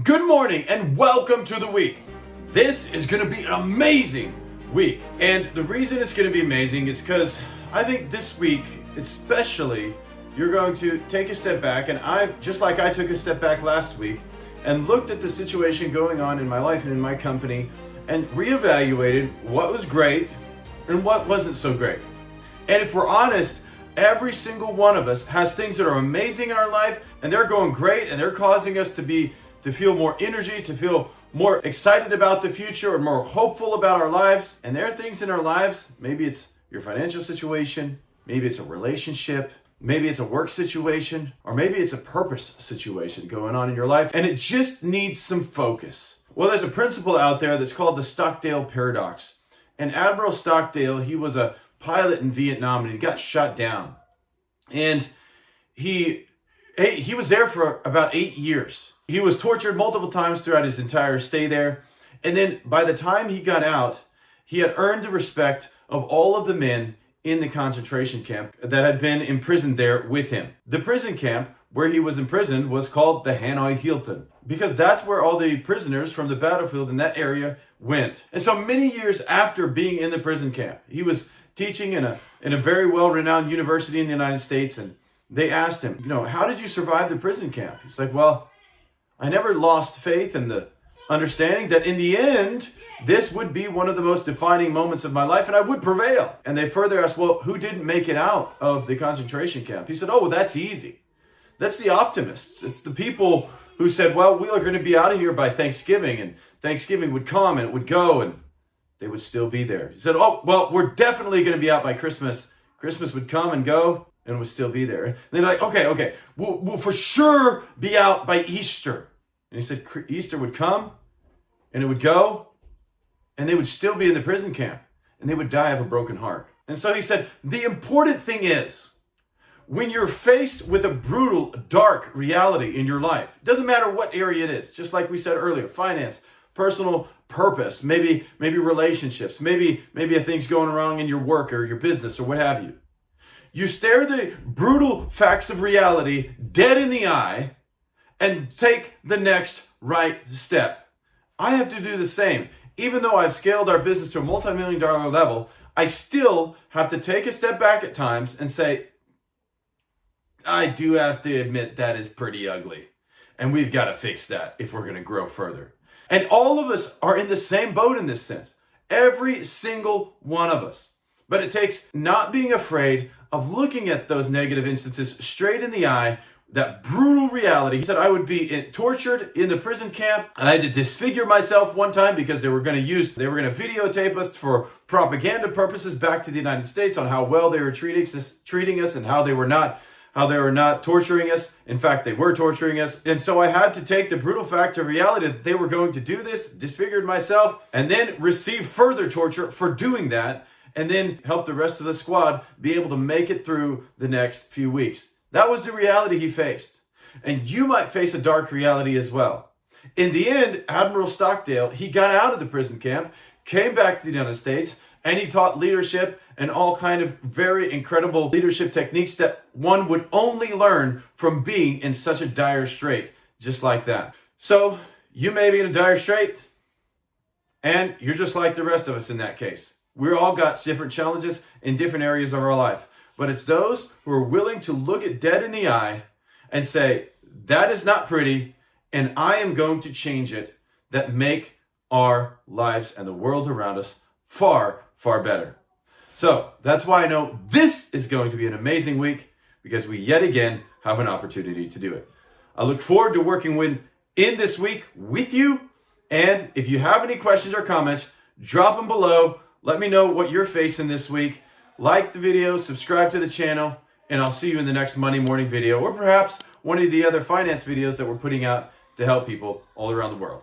Good morning and welcome to the week. This is going to be an amazing week. And the reason it's going to be amazing is because I think this week, especially, you're going to take a step back. And just like I took a step back last week and looked at the situation going on in my life and in my company and reevaluated what was great and what wasn't so great. And if we're honest, every single one of us has things that are amazing in our life and they're going great and they're causing us to feel more energy, to feel more excited about the future or more hopeful about our lives. And there are things in our lives, maybe it's your financial situation, maybe it's a relationship, maybe it's a work situation, or maybe it's a purpose situation going on in your life, and it just needs some focus. Well, there's a principle out there that's called the Stockdale Paradox. And Admiral Stockdale, he was a pilot in Vietnam and he got shot down. And he was there for about 8 years. He was tortured multiple times throughout his entire stay there. And then by the time he got out, he had earned the respect of all of the men in the concentration camp that had been imprisoned there with him. The prison camp where he was imprisoned was called the Hanoi Hilton, because that's where all the prisoners from the battlefield in that area went. And so many years after being in the prison camp, he was teaching in a very well-renowned university in the United States, and they asked him, how did you survive the prison camp? He's like, well, I never lost faith in the understanding that in the end, this would be one of the most defining moments of my life and I would prevail. And they further asked, well, who didn't make it out of the concentration camp? He said, oh, well, that's easy. That's the optimists. It's the people who said, well, we are going to be out of here by Thanksgiving, and Thanksgiving would come and it would go and they would still be there. He said, oh, well, we're definitely going to be out by Christmas. Christmas would come and go and would still be there. And they're like, okay, we'll for sure be out by Easter. And he said Easter would come and it would go and they would still be in the prison camp and they would die of a broken heart. And so he said, the important thing is when you're faced with a brutal, dark reality in your life, it doesn't matter what area it is, just like we said earlier, finance, personal purpose, maybe relationships, maybe things going wrong in your work or your business or what have you. You stare the brutal facts of reality dead in the eye and take the next right step. I have to do the same. Even though I've scaled our business to a multi-million-dollar level, I still have to take a step back at times and say, I do have to admit that is pretty ugly. And we've got to fix that if we're going to grow further. And all of us are in the same boat in this sense. Every single one of us. But it takes not being afraid of looking at those negative instances straight in the eye, that brutal reality. He said, I would be tortured in the prison camp. I had to disfigure myself one time because they were going to videotape us for propaganda purposes back to the United States on how well they were treating us and how they were not torturing us. In fact, they were torturing us. And so I had to take the brutal fact of reality that they were going to do this, disfigured myself, and then receive further torture for doing that, and then help the rest of the squad be able to make it through the next few weeks. That was the reality he faced. And you might face a dark reality as well. In the end, Admiral Stockdale, he got out of the prison camp, came back to the United States, and he taught leadership and all kind of very incredible leadership techniques that one would only learn from being in such a dire strait, just like that. So you may be in a dire strait, and you're just like the rest of us in that case. We're all got different challenges in different areas of our life. But it's those who are willing to look it dead in the eye and say, that is not pretty, and I am going to change it, that make our lives and the world around us far, far better. So that's why I know this is going to be an amazing week, because we yet again have an opportunity to do it. I look forward to working in this week with you. And if you have any questions or comments, drop them below. Let me know what you're facing this week. Like the video, subscribe to the channel, and I'll see you in the next Monday morning video, or perhaps one of the other finance videos that we're putting out to help people all around the world.